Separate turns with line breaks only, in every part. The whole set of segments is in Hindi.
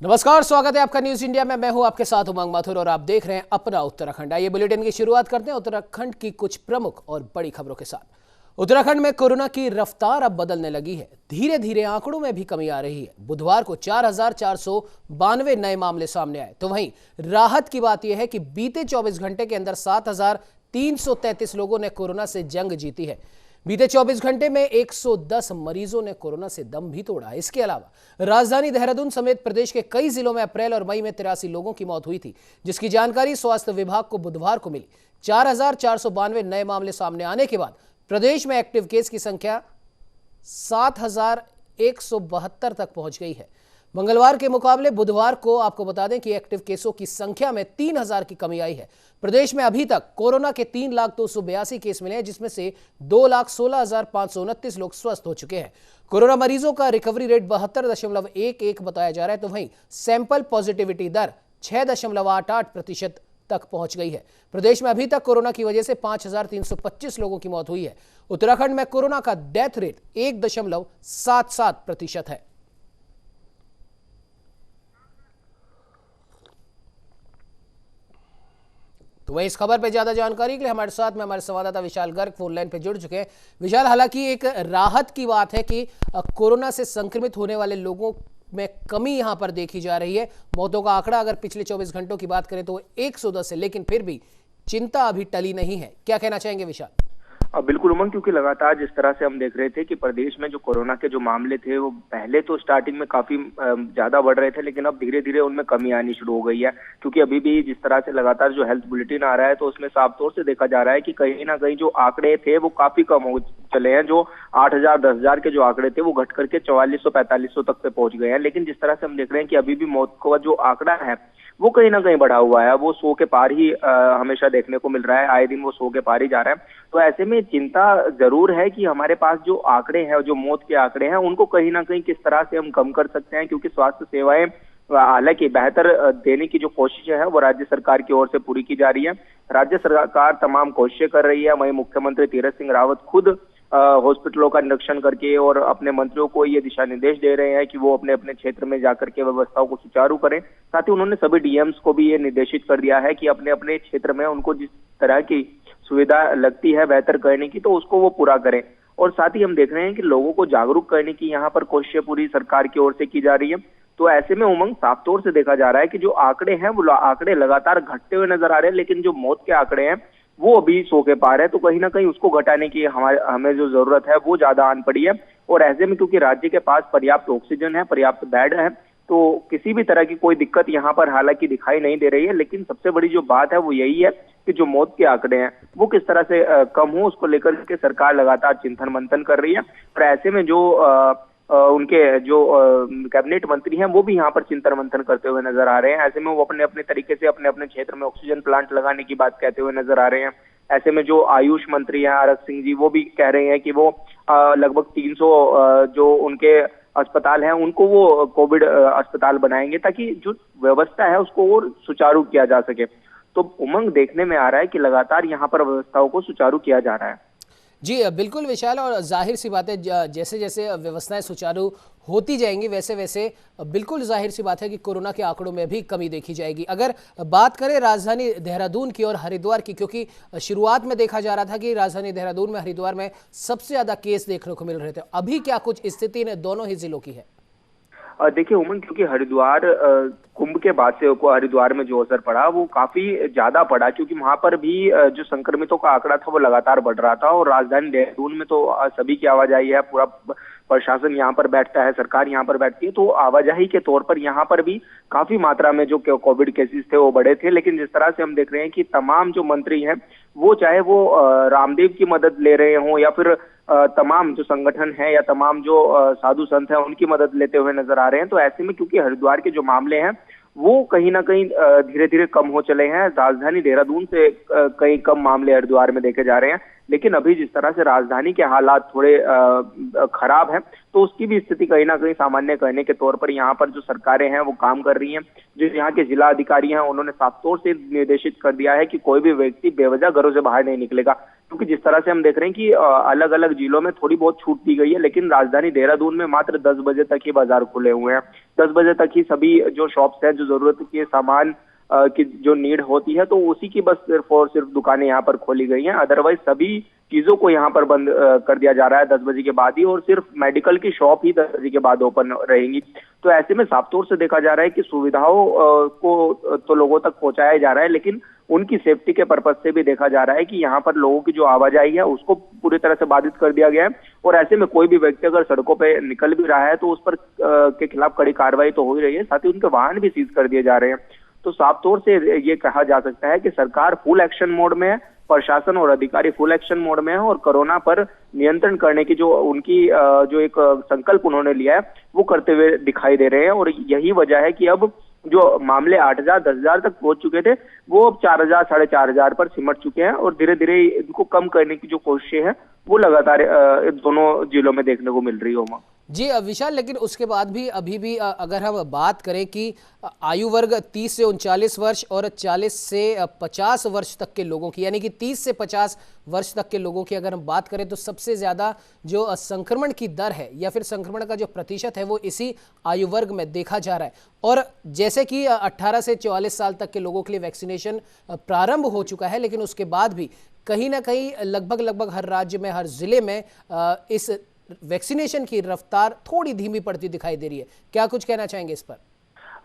नमस्कार, स्वागत है आपका न्यूज इंडिया में। मैं हूं आपके साथ उमंग माथुर और आप देख रहे हैं अपना उत्तराखंड। आइए बुलेटिन की शुरुआत करते हैं उत्तराखंड की कुछ प्रमुख और बड़ी खबरों के साथ। उत्तराखंड में कोरोना की रफ्तार अब बदलने लगी है। धीरे धीरे आंकड़ों में भी कमी आ रही है। बुधवार को 4,492 नए मामले सामने आए। तो वहीं राहत की बात यह है कि बीते 24 घंटे के अंदर 7,333 लोगों ने कोरोना से जंग जीती है। बीते 24 घंटे में 110 मरीजों ने कोरोना से दम भी तोड़ा। इसके अलावा राजधानी देहरादून समेत प्रदेश के कई जिलों में अप्रैल और मई में 83 लोगों की मौत हुई थी, जिसकी जानकारी स्वास्थ्य विभाग को बुधवार को मिली। 4,492 नए मामले सामने आने के बाद प्रदेश में एक्टिव केस की संख्या 7,172 तक पहुंच गई है। मंगलवार के मुकाबले बुधवार को आपको बता दें कि एक्टिव केसों की संख्या में 3,000 की कमी आई है। प्रदेश में अभी तक कोरोना के 3,282 केस मिले हैं, जिसमें से 2,16,529 लोग स्वस्थ हो चुके हैं। कोरोना मरीजों का रिकवरी रेट 72.11 बताया जा रहा है। तो वहीं सैंपल पॉजिटिविटी दर 6.88% तक पहुंच गई है। प्रदेश में अभी तक कोरोना की वजह से 5,325 लोगों की मौत हुई है। उत्तराखंड में कोरोना का डेथ रेट 1.77% है। तो वह इस खबर पर ज्यादा जानकारी के लिए हमारे साथ में हमारे संवाददाता विशाल गर्ग फोन लाइन पे जुड़ चुके हैं। विशाल, हालांकि एक राहत की बात है कि कोरोना से संक्रमित होने वाले लोगों में कमी यहां पर देखी जा रही है। मौतों का आंकड़ा अगर पिछले 24 घंटों की बात करें तो 110 है, लेकिन फिर भी चिंता अभी टली नहीं है। क्या कहना चाहेंगे विशाल?
बिल्कुल उमंग, क्योंकि लगातार जिस तरह से हम देख रहे थे कि प्रदेश में जो कोरोना के जो मामले थे वो पहले तो स्टार्टिंग में काफी ज्यादा बढ़ रहे थे, लेकिन अब धीरे धीरे उनमें कमी आनी शुरू हो गई है। क्योंकि अभी भी जिस तरह से लगातार जो हेल्थ बुलेटिन आ रहा है तो उसमें साफ तौर से देखा जा रहा है कि कहीं ना कहीं जो आंकड़े थे वो काफी कम हो चले हैं। जो 8,000 10,000 के जो आंकड़े थे वो घट करके 4,400 4,500 तक पे पहुंच गए हैं। लेकिन जिस तरह से हम देख रहे हैं कि अभी भी मौत का जो आंकड़ा है वो कहीं ना कहीं बढ़ा हुआ है। वो 100 के पार ही हमेशा देखने को मिल रहा है। आए दिन वो 100 के पार ही जा रहा है। तो ऐसे में चिंता जरूर है कि हमारे पास जो आंकड़े हैं, जो मौत के आंकड़े हैं, उनको कहीं ना कहीं किस तरह से हम कम कर सकते हैं। क्योंकि स्वास्थ्य सेवाएं हालांकि बेहतर देने की जो कोशिश है वो राज्य सरकार की ओर से पूरी की जा रही है। राज्य सरकार तमाम कोशिशें कर रही है। वहीं मुख्यमंत्री तीरथ सिंह रावत खुद हॉस्पिटलों का निरीक्षण करके और अपने मंत्रियों को ये दिशा निर्देश दे रहे हैं कि वो अपने अपने क्षेत्र में जाकर के व्यवस्थाओं को सुचारू करें। साथ ही उन्होंने सभी डीएम्स को भी ये निर्देशित कर दिया है कि अपने अपने क्षेत्र में उनको जिस तरह की सुविधा लगती है बेहतर करने की, तो उसको वो पूरा करें। और साथ ही हम देख रहे हैं कि लोगों को जागरूक करने की यहाँ पर कोशिशें पूरी सरकार की ओर से की जा रही है। तो ऐसे में उमंग, साफ तौर से देखा जा रहा है कि जो आंकड़े हैं वो आंकड़े लगातार घटते हुए नजर आ रहे हैं, लेकिन जो मौत के आंकड़े हैं वो अभी 100 के पार है। तो कहीं ना कहीं उसको घटाने की हमें जो जरूरत है वो ज्यादा आन पड़ी है। और ऐसे में क्योंकि राज्य के पास पर्याप्त ऑक्सीजन है, पर्याप्त बेड है, तो किसी भी तरह की कोई दिक्कत यहाँ पर हालांकि दिखाई नहीं दे रही है। लेकिन सबसे बड़ी जो बात है वो यही है कि जो मौत के आंकड़े हैं वो किस तरह से कम हो, उसको लेकर के सरकार लगातार चिंतन मंथन कर रही है। और ऐसे में जो उनके जो कैबिनेट मंत्री हैं वो भी यहाँ पर चिंतन मंथन करते हुए नजर आ रहे हैं। ऐसे में वो अपने अपने तरीके से अपने अपने क्षेत्र में ऑक्सीजन प्लांट लगाने की बात कहते हुए नजर आ रहे हैं। ऐसे में जो आयुष मंत्री हैं आरक सिंह जी, वो भी कह रहे हैं कि वो लगभग 300 जो उनके अस्पताल हैं उनको वो कोविड अस्पताल बनाएंगे, ताकि जो व्यवस्था है उसको और सुचारू किया जा सके। तो उमंग, देखने में आ रहा है कि लगातार यहाँ पर व्यवस्थाओं को सुचारू किया जा रहा है।
जी बिल्कुल विशाल, और जाहिर सी बात है जैसे जैसे व्यवस्थाएं सुचारू होती जाएंगी वैसे वैसे बिल्कुल जाहिर सी बात है कि कोरोना के आंकड़ों में भी कमी देखी जाएगी। अगर बात करें राजधानी देहरादून की और हरिद्वार की, क्योंकि शुरुआत में देखा जा रहा था कि राजधानी देहरादून में, हरिद्वार में सबसे ज्यादा केस देखने को मिल रहे थे, अभी क्या कुछ स्थिति ने दोनों ही जिलों की है?
देखिए उमंग, क्योंकि हरिद्वार कुंभ के बाद से को हरिद्वार में जो असर पड़ा वो काफी ज्यादा पड़ा, क्योंकि वहां पर भी जो संक्रमितों का आंकड़ा था वो लगातार बढ़ रहा था। और राजधानी देहरादून में तो सभी की आवाजाही है, पूरा प्रशासन यहाँ पर बैठता है, सरकार यहाँ पर बैठती है। तो आवाजाही के तौर पर यहाँ पर भी काफी मात्रा में जो कोविड केसेस थे वो बढ़े थे। लेकिन जिस तरह से हम देख रहे हैं कि तमाम जो मंत्री हैं वो चाहे वो रामदेव की मदद ले रहे हों या फिर तमाम जो संगठन है या तमाम जो साधु संत हैं उनकी मदद लेते हुए नजर आ रहे हैं। तो ऐसे में क्योंकि हरिद्वार के जो मामले हैं वो कहीं ना कहीं धीरे धीरे कम हो चले हैं। राजधानी देहरादून से कहीं कम मामले हरिद्वार में देखे जा रहे हैं। लेकिन अभी जिस तरह से राजधानी के हालात थोड़े खराब हैं, तो उसकी भी स्थिति कहीं ना कहीं सामान्य करने के तौर पर यहाँ पर जो सरकारें हैं वो काम कर रही हैं। जो यहाँ के जिला अधिकारी हैं उन्होंने साफ तौर से निर्देशित कर दिया है कि कोई भी व्यक्ति बेवजह घरों से बाहर नहीं निकलेगा। क्योंकि जिस तरह से हम देख रहे हैं कि अलग अलग जिलों में थोड़ी बहुत छूट दी गई है, लेकिन राजधानी देहरादून में मात्र 10 बजे तक ही बाजार खुले हुए हैं। 10 बजे तक ही सभी जो शॉप्स हैं, जो जरूरत के सामान की जो नीड होती है, तो उसी की बस सिर्फ और सिर्फ दुकानें यहाँ पर खोली गई हैं। अदरवाइज सभी चीजों को यहाँ पर बंद कर दिया जा रहा है 10 बजे के बाद ही, और सिर्फ मेडिकल की शॉप ही 10 बजे के बाद ओपन रहेंगी। तो ऐसे में साफ तौर से देखा जा रहा है कि सुविधाओं को तो लोगों तक पहुंचाया जा रहा है, लेकिन उनकी सेफ्टी के पर्पज से भी देखा जा रहा है कि यहाँ पर लोगों की जो आवाजाही है उसको पूरी तरह से बाधित कर दिया गया है। और ऐसे में कोई भी व्यक्ति अगर सड़कों पे निकल भी रहा है तो उस पर के खिलाफ कड़ी कार्रवाई तो हो ही रही है, साथ ही उनके वाहन भी सीज कर दिए जा रहे हैं। तो साफ तौर से ये कहा जा सकता है कि सरकार फुल एक्शन मोड में है, प्रशासन और अधिकारी फुल एक्शन मोड में है, और कोरोना पर नियंत्रण करने की जो उनकी जो एक संकल्प उन्होंने लिया है वो करते हुए दिखाई दे रहे हैं। और यही वजह है कि अब जो मामले 8,000 10,000 तक पहुंच चुके थे वो अब 4,000 4,500 पर सिमट चुके हैं, और धीरे धीरे इनको कम करने की जो कोशिशें हैं वो लगातार दोनों जिलों में देखने को मिल रही है।
जी विशाल, लेकिन उसके बाद भी अभी भी अगर हम बात करें कि आयु वर्ग 30 से 39 वर्ष और 40 से 50 वर्ष तक के लोगों की, यानी कि 30 से 50 वर्ष तक के लोगों की अगर हम बात करें तो सबसे ज़्यादा जो संक्रमण की दर है या फिर संक्रमण का जो प्रतिशत है वो इसी आयु वर्ग में देखा जा रहा है। और जैसे कि 18 से 44 साल तक के लोगों के लिए वैक्सीनेशन प्रारंभ हो चुका है, लेकिन उसके बाद भी कहीं ना कहीं लगभग हर राज्य में, हर जिले में इस वैक्सीनेशन की रफ्तार थोड़ी धीमी पड़ती दिखाई दे रही है। क्या कुछ कहना चाहेंगे इस पर?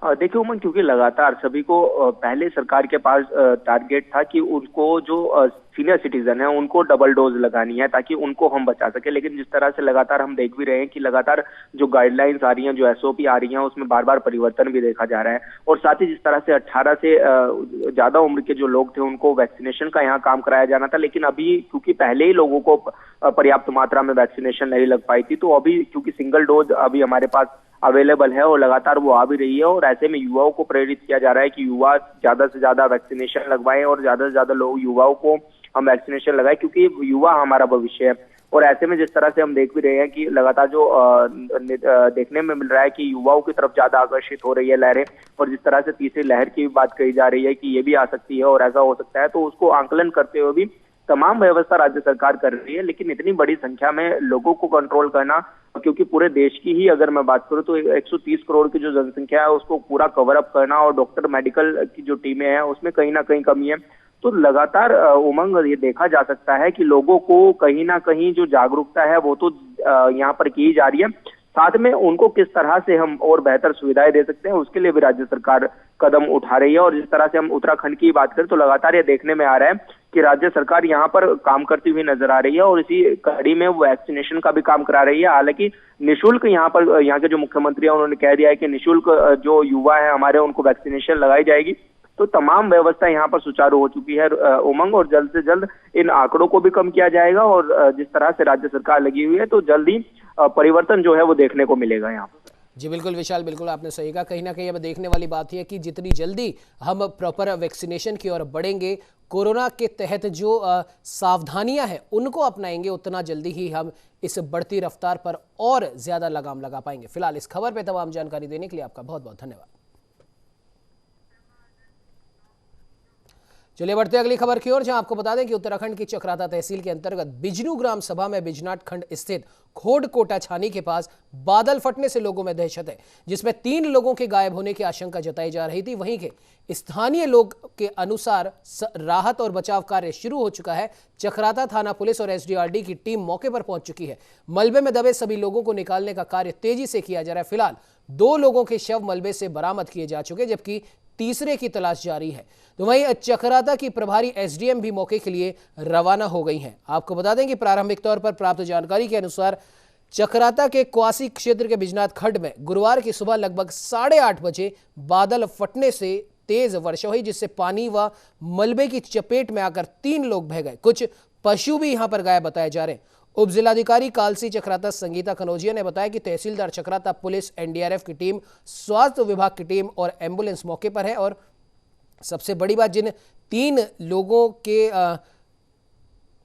देखिए उमंग, क्योंकि लगातार सभी को पहले सरकार के पास टारगेट था कि उनको जो सीनियर सिटीजन है उनको डबल डोज लगानी है ताकि उनको हम बचा सके, लेकिन जिस तरह से लगातार हम देख भी रहे हैं कि लगातार जो गाइडलाइंस आ रही हैं, जो एसओपी आ रही हैं, उसमें बार बार परिवर्तन भी देखा जा रहा है। और साथ ही जिस तरह से 18 से ज्यादा उम्र के जो लोग थे उनको वैक्सीनेशन का यहाँ काम कराया जाना था, लेकिन अभी क्योंकि पहले ही लोगों को पर्याप्त मात्रा में वैक्सीनेशन नहीं लग पाई थी, तो अभी क्योंकि सिंगल डोज अभी हमारे पास अवेलेबल है और लगातार वो आ भी रही है, और ऐसे में युवाओं को प्रेरित किया जा रहा है कि युवा ज्यादा से ज्यादा वैक्सीनेशन लगवाएं और ज्यादा से ज्यादा लोग युवाओं को हम वैक्सीनेशन लगाएं, क्योंकि युवा हमारा भविष्य है। और ऐसे में जिस तरह से हम देख भी रहे हैं कि लगातार जो देखने में मिल रहा है कि युवाओं की तरफ ज्यादा आकर्षित हो रही है लहरें, और जिस तरह से तीसरी लहर की बात कही जा रही है कि ये भी आ सकती है और ऐसा हो सकता है, तो उसको आंकलन करते हुए भी तमाम व्यवस्था राज्य सरकार कर रही है। लेकिन इतनी बड़ी संख्या में लोगों को कंट्रोल करना, क्योंकि पूरे देश की ही अगर मैं बात करूं तो 130 करोड़ की जो जनसंख्या है उसको पूरा कवर अप करना, और डॉक्टर मेडिकल की जो टीमें हैं उसमें कहीं ना कहीं कमी है। तो लगातार उमंग ये देखा जा सकता है कि लोगों को कहीं ना कहीं जो जागरूकता है वो तो यहाँ पर की जा रही है, साथ में उनको किस तरह से हम और बेहतर सुविधाएं दे सकते हैं उसके लिए भी राज्य सरकार कदम उठा रही है। और जिस तरह से हम उत्तराखंड की बात करें तो लगातार ये देखने में आ रहा है कि राज्य सरकार यहाँ पर काम करती हुई नजर आ रही है, और इसी कड़ी में वैक्सीनेशन का भी काम करा रही है। हालांकि निःशुल्क यहाँ पर यहाँ के जो मुख्यमंत्री हैं उन्होंने कह दिया है कि निःशुल्क जो युवा है हमारे उनको वैक्सीनेशन लगाई जाएगी। तो तमाम व्यवस्था यहाँ पर सुचारू हो चुकी है उमंग, और जल्द से जल्द इन आंकड़ों को भी कम किया जाएगा, और जिस तरह से राज्य सरकार लगी हुई है तो जल्द ही परिवर्तन जो है वो देखने को मिलेगा यहाँ पर।
जी बिल्कुल विशाल, बिल्कुल आपने सही कहा। कहीं ना कहीं अब देखने वाली बात है कि जितनी जल्दी हम प्रॉपर वैक्सीनेशन की ओर बढ़ेंगे, कोरोना के तहत जो सावधानियां हैं उनको अपनाएंगे, उतना जल्दी ही हम इस बढ़ती रफ्तार पर और ज्यादा लगाम लगा पाएंगे। फिलहाल इस खबर पर तमाम जानकारी देने के लिए आपका बहुत बहुत धन्यवाद। चलिए बढ़ते अगली खबर की ओर, जहां आपको बता दें कि उत्तराखंड की चक्राता तहसील के अंतर्गत बिजनू ग्राम सभा में बिजनाट खंड स्थित खोड कोटा छानी के पास बादल फटने से लोगों में दहशत है, जिसमें 3 लोगों के गायब होने की आशंका जताई जा रही थी। वहीं के स्थानीय लोग के अनुसार राहत और बचाव कार्य शुरू हो चुका है। चक्राता थाना पुलिस और एसडीआरडी की टीम मौके पर पहुंच चुकी है। मलबे में दबे सभी लोगों को निकालने का कार्य तेजी से किया जा रहा है। फिलहाल 2 लोगों के शव मलबे से बरामद किए जा चुके, जबकि तीसरे की तलाश जारी है। तो वहीं चक्राता की प्रभारी एसडीएम भी मौके के लिए रवाना हो गई हैं। आपको बता दें कि प्रारंभिक तौर पर प्राप्त जानकारी के अनुसार चक्राता के क्वासी क्षेत्र के बिजनाथ खड्ड में गुरुवार की सुबह लगभग 8:30 बजे बादल फटने से तेज वर्षा हुई, जिससे पानी व मलबे की चपेट में आकर 3 लोग बह गए। कुछ पशु भी यहां पर गायब बताए जा रहे हैं। उप जिलाधिकारी कालसी चक्राता संगीता कनौजिया ने बताया कि तहसीलदार चक्राता, पुलिस, एनडीआरएफ की टीम, स्वास्थ्य विभाग की टीम और एम्बुलेंस मौके पर है। और सबसे बड़ी बात, जिन 3 लोगों के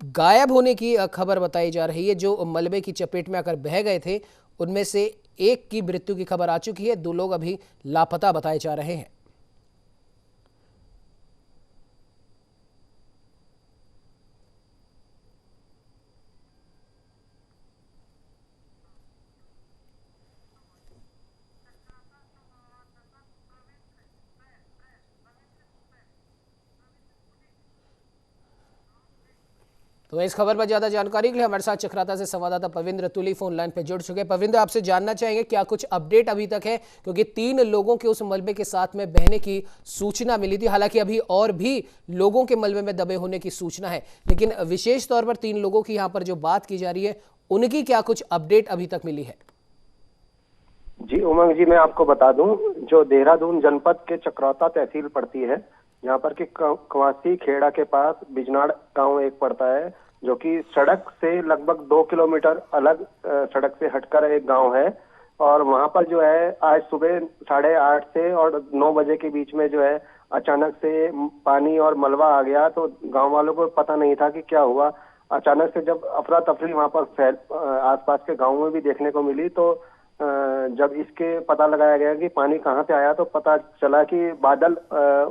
गायब होने की खबर बताई जा रही है, जो मलबे की चपेट में आकर बह गए थे, उनमें से एक की मृत्यु की खबर आ चुकी है। 2 लोग अभी लापता बताए जा रहे हैं। तो इस खबर पर ज्यादा जानकारी के लिए हमारे साथ चक्राता से संवाददाता पविंद्र तुली फोन लाइन पर जुड़ चुके हैं। पविंद्र, आपसे जानना चाहेंगे क्या कुछ अपडेट अभी तक है, क्योंकि 3 लोगों के उस मलबे के साथ में बहने की सूचना मिली थी। हालांकि अभी और भी लोगों के मलबे में दबे होने की सूचना है, लेकिन विशेष तौर पर 3 लोगों की यहाँ पर जो बात की जा रही है उनकी क्या कुछ अपडेट अभी तक मिली है?
जी उमंग जी, मैं आपको बता दूं, जो देहरादून जनपद के चक्राता तहसील पड़ती है, यहाँ पर कि कवासी खेड़ा के पास बिजनाड़ गांव एक पड़ता है, जो कि सड़क से लगभग 2 किलोमीटर अलग सड़क से हटकर एक गांव है। और वहां पर जो है आज सुबह 8:30 से और 9 बजे के बीच में जो है अचानक से पानी और मलबा आ गया। तो गांव वालों को पता नहीं था कि क्या हुआ। अचानक से जब अफरा तफरी वहां पर आसपास के गाँव में भी देखने को मिली, तो जब इसके पता लगाया गया कि पानी कहाँ से आया, तो पता चला कि बादल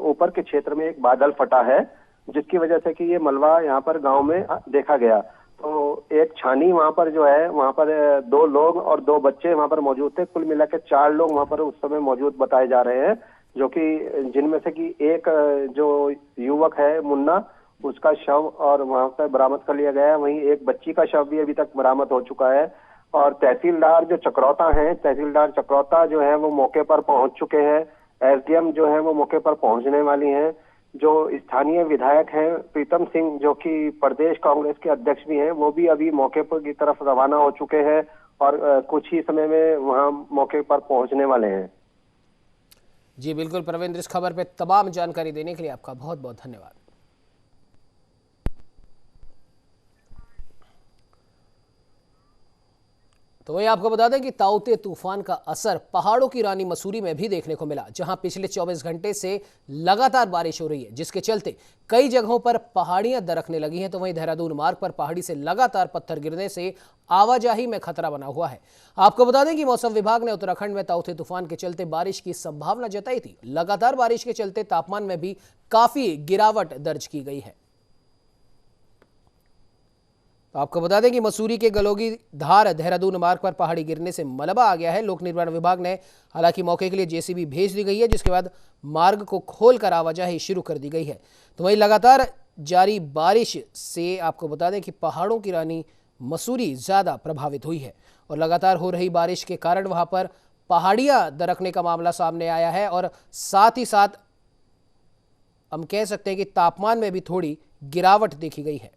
ऊपर के क्षेत्र में एक बादल फटा है, जिसकी वजह से कि ये मलबा यहाँ पर गांव में देखा गया। तो एक छानी वहां पर जो है, वहां पर 2 लोग और 2 बच्चे वहां पर मौजूद थे। कुल मिलाकर 4 लोग वहां पर उस समय मौजूद बताए जा रहे हैं, जो कि जिनमें से कि एक जो युवक है मुन्ना, उसका शव और वहां पर बरामद कर लिया गया है। वहीं एक बच्ची का शव भी अभी तक बरामद हो चुका है। और तहसीलदार जो चक्राता हैं, तहसीलदार चक्राता जो है वो मौके पर पहुंच चुके हैं। एसडीएम जो है वो मौके पर पहुंचने वाली हैं। जो स्थानीय विधायक हैं प्रीतम सिंह, जो कि प्रदेश कांग्रेस के अध्यक्ष भी हैं, वो भी अभी मौके पर की तरफ रवाना हो चुके हैं और कुछ ही समय में वहां मौके पर पहुंचने वाले हैं।
जी बिल्कुल प्रवींद्र, इस खबर पे तमाम जानकारी देने के लिए आपका बहुत बहुत धन्यवाद। तो वही आपको बता दें कि ताउते तूफान का असर पहाड़ों की रानी मसूरी में भी देखने को मिला, जहां पिछले 24 घंटे से लगातार बारिश हो रही है, जिसके चलते कई जगहों पर पहाड़ियां दरकने लगी हैं। तो वहीं देहरादून मार्ग पर पहाड़ी से लगातार पत्थर गिरने से आवाजाही में खतरा बना हुआ है। आपको बता दें कि मौसम विभाग ने उत्तराखंड में ताउते तूफान के चलते बारिश की संभावना जताई थी। लगातार बारिश के चलते तापमान में भी काफी गिरावट दर्ज की गई है। तो आपको बता दें कि मसूरी के गलोगी धार देहरादून मार्ग पर पहाड़ी गिरने से मलबा आ गया है। लोक निर्माण विभाग ने हालांकि मौके के लिए जेसीबी भेज दी गई है, जिसके बाद मार्ग को खोलकर आवाजाही शुरू कर दी गई है। तो वहीं लगातार जारी बारिश से आपको बता दें कि पहाड़ों की रानी मसूरी ज्यादा प्रभावित हुई है और लगातार हो रही बारिश के कारण वहां पर पहाड़ियां दरकने का मामला सामने आया है और साथ ही साथ हम कह सकते हैं कि तापमान में भी थोड़ी गिरावट देखी गई है।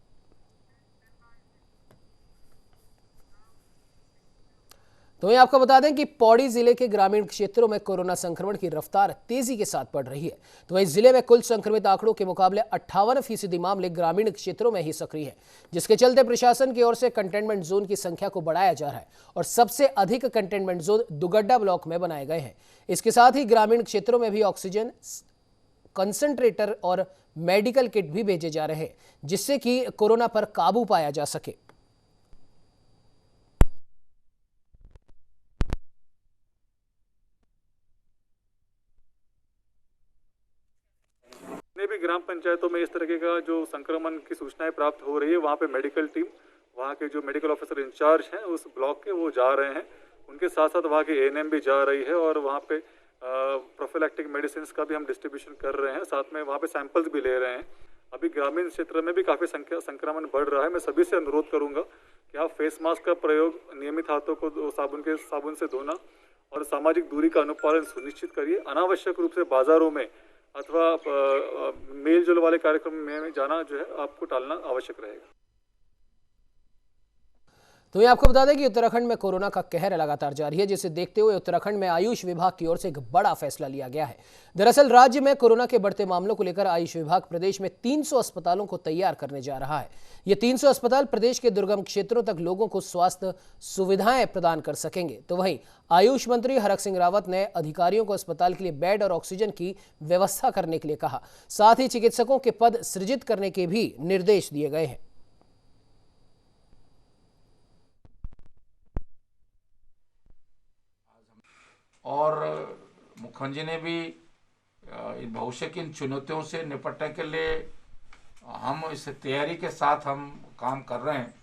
तो ये आपको बता दें कि पौड़ी जिले के ग्रामीण क्षेत्रों में कोरोना संक्रमण की रफ्तार तेजी के साथ बढ़ रही है। तो वहीं जिले में कुल संक्रमित आंकड़ों के मुकाबले 58% मामले ग्रामीण क्षेत्रों में ही सक्रिय है, जिसके चलते प्रशासन की ओर से कंटेनमेंट जोन की संख्या को बढ़ाया जा रहा है और सबसे अधिक कंटेनमेंट जोन दुगड्डा ब्लॉक में बनाए गए हैं। इसके साथ ही ग्रामीण क्षेत्रों में भी ऑक्सीजन कंसंट्रेटर और मेडिकल किट भी भेजे जा रहे हैं, जिससे कि कोरोना पर काबू पाया जा सके।
भी ग्राम पंचायतों में इस तरीके का जो संक्रमण की सूचनाएं प्राप्त हो रही है, वहाँ पे मेडिकल टीम, वहाँ के जो मेडिकल ऑफिसर इंचार्ज हैं उस ब्लॉक के, वो जा रहे हैं। उनके साथ साथ वहाँ की एएनएम भी जा रही है और वहाँ पे प्रोफिलैक्टिक मेडिसिन का भी हम डिस्ट्रीब्यूशन कर रहे हैं, साथ में वहाँ पे सैंपल्स भी ले रहे हैं। अभी ग्रामीण क्षेत्र में भी काफ़ी संक्रमण बढ़ रहा है। मैं सभी से अनुरोध करूँगा कि आप फेस मास्क का प्रयोग, नियमित हाथों को साबुन से धोना और सामाजिक दूरी का अनुपालन सुनिश्चित करिए। अनावश्यक रूप से बाजारों में अथवा मेल जोल वाले कार्यक्रम में जाना जो है आपको टालना आवश्यक रहेगा।
तो ये आपको बता दें कि उत्तराखंड में कोरोना का कहर लगातार जारी है, जिसे देखते हुए उत्तराखंड में आयुष विभाग की ओर से एक बड़ा फैसला लिया गया है। दरअसल राज्य में कोरोना के बढ़ते मामलों को लेकर आयुष विभाग प्रदेश में 300 अस्पतालों को तैयार करने जा रहा है। ये 300 अस्पताल प्रदेश के दुर्गम क्षेत्रों तक लोगों को स्वास्थ्य सुविधाएं प्रदान कर सकेंगे। तो वहीं आयुष मंत्री हरक सिंह रावत ने अधिकारियों को अस्पताल के लिए बेड और ऑक्सीजन की व्यवस्था करने के लिए कहा। साथ ही चिकित्सकों के पद सृजित करने के भी निर्देश दिए गए हैं।
और मुख्यमंत्री ने भी भविष्य की इन चुनौतियों से निपटने के लिए हम इस तैयारी के साथ हम काम कर रहे हैं।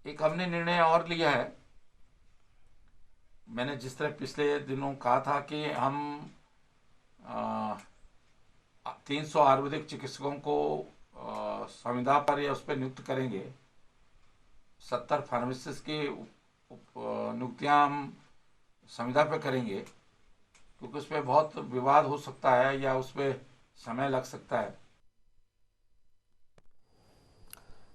एक हमने निर्णय और लिया है, मैंने जिस तरह पिछले दिनों कहा था कि हम 300 आयुर्वेदिक चिकित्सकों को संविदा पर या उस पर नियुक्त करेंगे, 70 फार्मासिस्ट की नियुक्तियां हम संविदा पे करेंगे, क्योंकि उस पर बहुत विवाद हो सकता है या उस पर समय लग सकता है।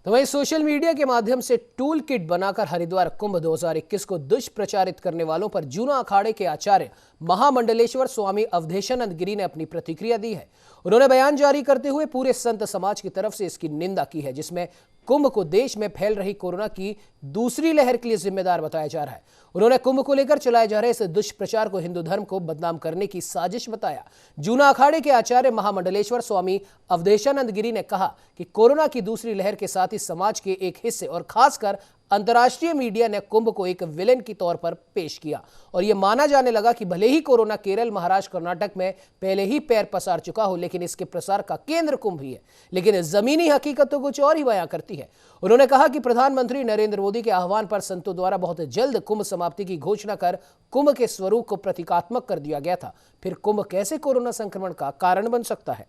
तो वहीं सोशल मीडिया के माध्यम से टूल किट बनाकर हरिद्वार कुंभ 2021 को दुष्प्रचारित करने वालों पर जूना अखाड़े के आचार्य महामंडलेश्वर स्वामी अवधेशानंद गिरी ने अपनी प्रतिक्रिया दी है। उन्होंने बयान जारी करते हुए पूरे संत समाज की तरफ से इसकी निंदा की है, जिसमें कुंभ को देश में फैल रही कोरोना की दूसरी लहर के लिए जिम्मेदार बताया जा रहा है। उन्होंने कुंभ को लेकर चलाए जा रहे इस दुष्प्रचार को हिंदू धर्म को बदनाम करने की साजिश बताया। जूना अखाड़े के आचार्य महामंडलेश्वर स्वामी अवधेशानंद गिरी ने कहा कि कोरोना की दूसरी लहर के साथ ही समाज के एक हिस्से और खासकर अंतर्राष्ट्रीय मीडिया ने कुंभ को एक विलेन के तौर पर पेश किया और यह माना जाने लगा कि भले ही कोरोना केरल, महाराष्ट्र, कर्नाटक में पहले ही पैर पसार चुका हो, लेकिन इसके प्रसार का केंद्र कुंभ ही है। लेकिन जमीनी हकीकत तो कुछ और ही बयां करती है। उन्होंने कहा कि प्रधानमंत्री नरेंद्र मोदी के आह्वान पर संतों द्वारा बहुत जल्द कुंभ समाप्ति की घोषणा कर कुंभ के स्वरूप को प्रतीकात्मक कर दिया गया था। फिर कुंभ कैसे कोरोना संक्रमण का कारण बन सकता है?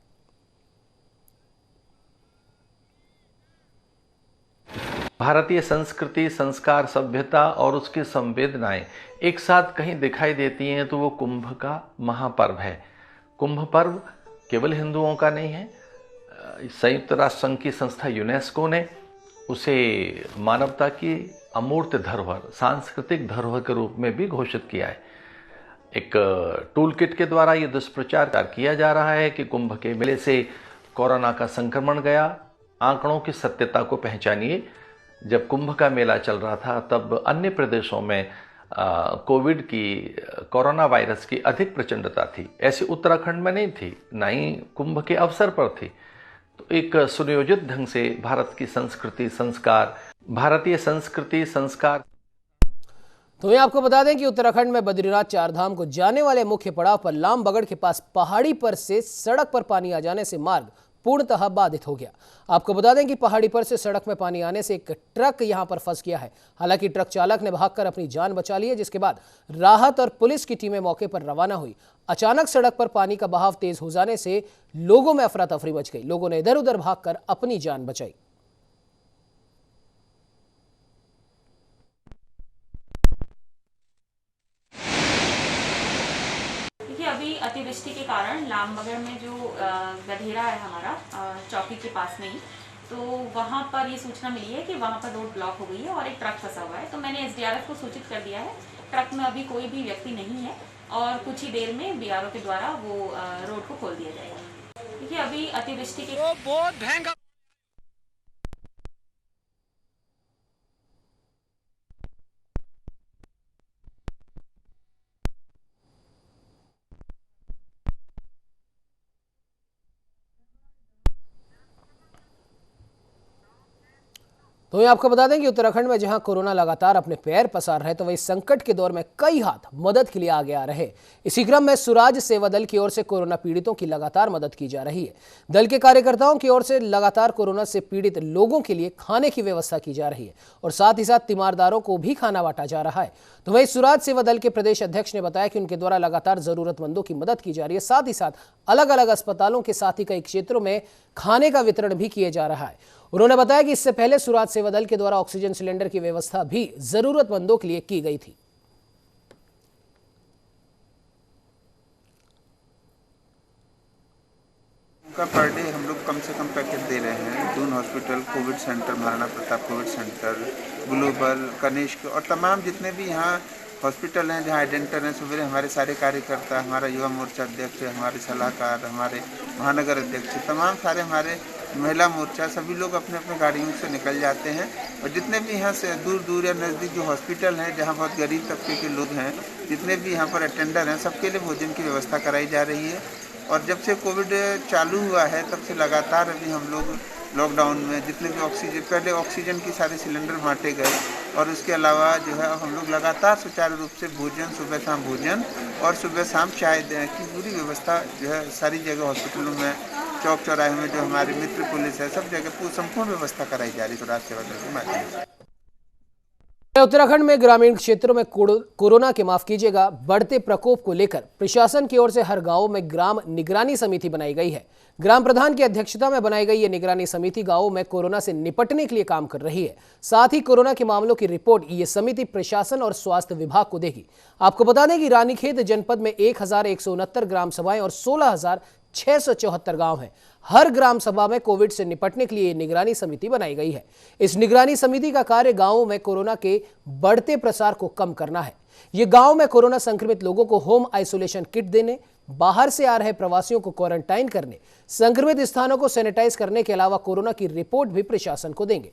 भारतीय संस्कृति, संस्कार, सभ्यता और उसकी संवेदनाएं एक साथ कहीं दिखाई देती हैं तो वो कुंभ का महापर्व है। कुंभ पर्व केवल हिंदुओं का नहीं है, संयुक्त राष्ट्र संघ की संस्था यूनेस्को ने उसे मानवता की अमूर्त धरोहर, सांस्कृतिक धरोहर के रूप में भी घोषित किया है। एक टूल किट के द्वारा ये दुष्प्रचार किया जा रहा है कि कुंभ के मेले से कोरोना का संक्रमण गया। आंकड़ों की सत्यता को पहचानिए। जब कुंभ का मेला चल रहा था तब अन्य प्रदेशों में कोरोना वायरस की अधिक प्रचंडता थी। ऐसी उत्तराखंड में नहीं थी, ना ही कुंभ के अवसर पर थी। तो एक सुनियोजित ढंग से भारत की संस्कृति, संस्कार, भारतीय संस्कृति, संस्कार।
तो मैं आपको बता दें कि उत्तराखंड में बद्रीनाथ चारधाम को जाने वाले मुख्य पड़ाव पर लामबगड़ के पास पहाड़ी पर से सड़क पर पानी आ जाने से मार्ग पूर्णतः बाधित हो गया। आपको बता दें कि पहाड़ी पर से सड़क में पानी आने से एक ट्रक यहां पर फंस गया है। हालांकि ट्रक चालक ने भागकर अपनी जान बचा ली है, जिसके बाद राहत और पुलिस की टीमें मौके पर रवाना हुई। अचानक सड़क पर पानी का बहाव तेज हो जाने से लोगों में अफरा तफरी मच गई। लोगों ने इधर उधर भागकर अपनी जान बचाई।
अभी अतिवृष्टि के कारण लामबगड़ में जो गधेरा है हमारा चौकी के पास में ही, तो वहाँ पर ये सूचना मिली है कि वहाँ पर रोड ब्लॉक हो गई है और एक ट्रक फंसा हुआ है। तो मैंने एसडीआरएफ को सूचित कर दिया है। ट्रक में अभी कोई भी व्यक्ति नहीं है और कुछ ही देर में बीआरओ के द्वारा वो रोड को खोल दिया जाएगा। देखिए अभी अतिवृष्टि के
तो मैं आपको बता दें कि उत्तराखंड में जहां कोरोना लगातार अपने पैर पसार रहे, तो वही संकट के दौर में कई हाथ मदद के लिए आगे आ रहे। इसी क्रम में सुराज सेवा दल की ओर से कोरोना पीड़ितों की लगातार मदद की जा रही है। दल के कार्यकर्ताओं की ओर से लगातार कोरोना से पीड़ित लोगों के लिए खाने की व्यवस्था की जा रही है और साथ ही साथ तीमारदारों को भी खाना बांटा जा रहा है। तो वही सुराज सेवा दल के प्रदेश अध्यक्ष ने बताया कि उनके द्वारा लगातार जरूरतमंदों की मदद की जा रही है। साथ ही साथ अलग अलग अस्पतालों के साथ ही कई क्षेत्रों में खाने का वितरण भी किया जा रहा है। उन्होंने बताया कि इससे पहले सुराज सेवा दल के द्वारा ऑक्सीजन सिलेंडर की व्यवस्था भी जरूरतमंदों के लिए की गई थी।
उनका पर डे हम लोग कम से कम पैकेट दे रहे हैं। Doon hospital, covid centre, Maharana Pratap covid centre, global, Kanishka और तमाम जितने भी यहाँ हॉस्पिटल हैं जहाँ आइडेंटर हैं, सुबह हमारे सारे कार्यकर्ता, हमारा युवा मोर्चा अध्यक्ष, हमारे सलाहकार, हमारे महानगर अध्यक्ष, तमाम सारे हमारे महिला मोर्चा, सभी लोग अपने अपने गाड़ियों से निकल जाते हैं और जितने भी यहाँ से दूर दूर या नज़दीक जो हॉस्पिटल हैं जहाँ बहुत गरीब तबके के लोग हैं, जितने भी यहाँ पर अटेंडर हैं, सबके लिए भोजन की व्यवस्था कराई जा रही है। और जब से कोविड चालू हुआ है तब से लगातार अभी हम लोग लॉकडाउन में जितने भी ऑक्सीजन, पहले ऑक्सीजन की सारे सिलेंडर बांटे गए और उसके अलावा जो है हम लोग लगातार सुचारू रूप से भोजन, सुबह शाम भोजन और सुबह शाम चाय की पूरी व्यवस्था जो है सारी जगह हॉस्पिटलों में, चौक चौराहे में जो हमारी मित्र पुलिस है, सब जगह संपूर्ण व्यवस्था कराई जा रही है सुराज सेवा दल के माध्यम से।
उत्तराखंड में ग्रामीण क्षेत्रों में कोरोना के माफ कीजिएगा बढ़ते प्रकोप को लेकर प्रशासन की ओर से हर गांव में ग्राम निगरानी समिति बनाई गई है। ग्राम प्रधान की अध्यक्षता में बनाई गई ये निगरानी समिति गांवों में कोरोना से निपटने के लिए काम कर रही है। साथ ही कोरोना के मामलों की रिपोर्ट ये समिति प्रशासन और स्वास्थ्य विभाग को देगी। आपको बता दें कि रानीखेत जनपद में 1169 ग्राम सभाएं और 16,674 गांव हैं। हर ग्राम सभा में कोविड से निपटने के लिए निगरानी समिति बनाई गई है। इस निगरानी समिति का कार्य गांवों में कोरोना के बढ़ते प्रसार को कम करना है। ये गांव में कोरोना संक्रमित लोगों को होम आइसोलेशन किट देने, बाहर से आ रहे प्रवासियों को क्वारंटाइन करने, संक्रमित स्थानों को सैनिटाइज करने के अलावा कोरोना की रिपोर्ट भी प्रशासन को देंगे।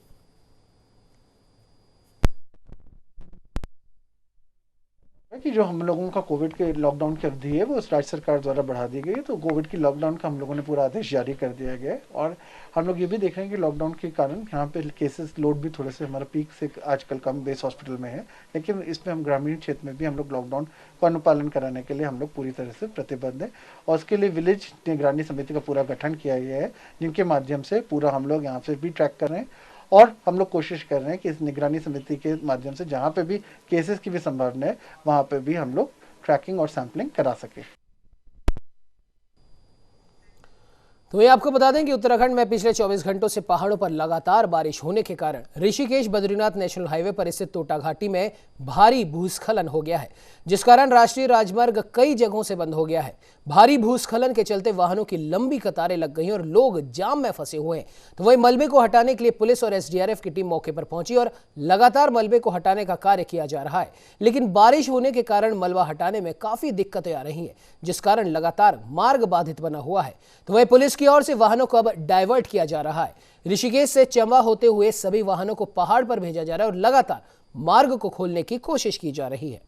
कि जो हम लोगों का कोविड के लॉकडाउन की अवधि है वो राज्य सरकार द्वारा बढ़ा दी गई है, तो कोविड की लॉकडाउन का हम लोगों ने पूरा आदेश जारी कर दिया गया है। और हम लोग ये भी देख रहे हैं कि लॉकडाउन के कारण यहाँ पे केसेस लोड भी थोड़े से हमारा पीक से आजकल कम बेस हॉस्पिटल में है, लेकिन इसमें हम ग्रामीण क्षेत्र में भी हम लोग लॉकडाउन का अनुपालन कराने के लिए हम लोग पूरी तरह से प्रतिबद्ध हैं। और उसके लिए विलेज निगरानी समिति का पूरा गठन किया गया है, जिनके माध्यम से पूरा हम लोग यहाँ से भी ट्रैक कर रहे हैं। और हम लोग कोशिश कर रहे हैं कि इस निगरानी समिति के माध्यम से जहाँ पे भी केसेस की भी संभावना है वहाँ पे भी हम लोग ट्रैकिंग और सैंपलिंग करा सके।
तो ये आपको बता दें कि उत्तराखंड में पिछले 24 घंटों से पहाड़ों पर लगातार बारिश होने के कारण ऋषिकेश बद्रीनाथ नेशनल हाईवे पर स्थित तोटा घाटी में भारी भूस्खलन हो गया है, जिस कारण राष्ट्रीय राजमार्ग कई जगहों से बंद हो गया है। भारी भूस्खलन के चलते वाहनों की लंबी कतारें लग गई और लोग जाम में फंसे हुए हैं। तो वहीं मलबे को हटाने के लिए पुलिस और एसडीआरएफ की टीम मौके पर पहुंची और लगातार मलबे को हटाने का कार्य किया जा रहा है, लेकिन बारिश होने के कारण मलबा हटाने में काफी दिक्कतें आ रही हैं, जिस कारण लगातार मार्ग बाधित बना हुआ है। तो वहीं पुलिस की ओर से वाहनों को अब डाइवर्ट किया जा रहा है। ऋषिकेश से चंबा होते हुए सभी वाहनों को पहाड़ पर भेजा जा रहा है और लगातार मार्ग को खोलने की कोशिश की जा रही है।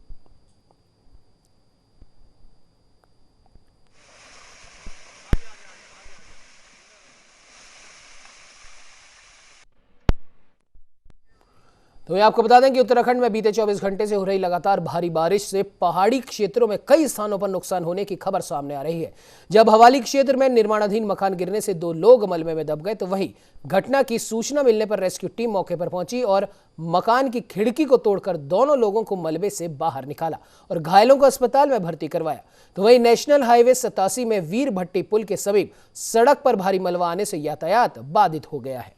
तो ये आपको बता दें कि उत्तराखंड में बीते 24 घंटे से हो रही लगातार भारी बारिश से पहाड़ी क्षेत्रों में कई स्थानों पर नुकसान होने की खबर सामने आ रही है। जब हवाली क्षेत्र में निर्माणाधीन मकान गिरने से 2 लोग मलबे में दब गए, तो वहीं घटना की सूचना मिलने पर रेस्क्यू टीम मौके पर पहुंची और मकान की खिड़की को तोड़कर दोनों लोगों को मलबे से बाहर निकाला और घायलों को अस्पताल में भर्ती करवाया। तो वहीं नेशनल हाईवे 87 में वीर भट्टी पुल के समीप सड़क पर भारी मलबा आने से यातायात बाधित हो गया है।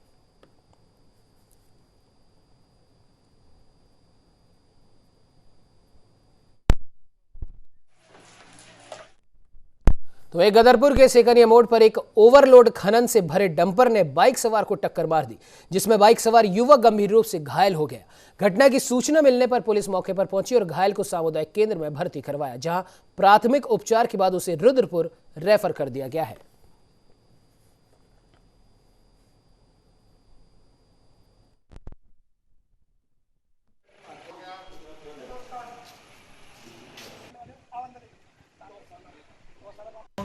तो एक गदरपुर के सेकनिया मोड़ पर एक ओवरलोड खनन से भरे डंपर ने बाइक सवार को टक्कर मार दी, जिसमें बाइक सवार युवक गंभीर रूप से घायल हो गया। घटना की सूचना मिलने पर पुलिस मौके पर पहुंची और घायल को सामुदायिक केंद्र में भर्ती करवाया, जहां प्राथमिक उपचार के बाद उसे रुद्रपुर रेफर कर दिया गया है।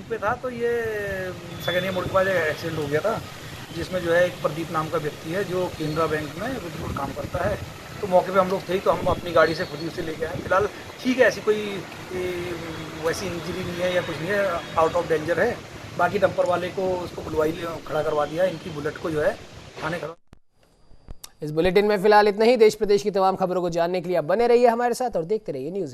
पे था तो ये सेकंड मोड़ के बाद एक्सीडेंट हो गया था, जिसमें जो है एक प्रदीप नाम का व्यक्ति है जो केनरा बैंक में रुद्रपुर काम करता है। तो मौके पे हम लोग थे तो हम अपनी गाड़ी से खुद ही उसे लेके आए। फिलहाल ठीक है, ऐसी कोई वैसी इंजरी नहीं है या कुछ नहीं है, आउट ऑफ डेंजर है। बाकी डंपर वाले को उसको बुलवाई खड़ा करवा दिया, इनकी बुलेट को जो है थाने खड़ा।
इस बुलेटिन में फिलहाल इतना ही। देश प्रदेश की तमाम खबरों को जानने के लिए आप बने रहिए हमारे साथ और देखते रहिए न्यूज़।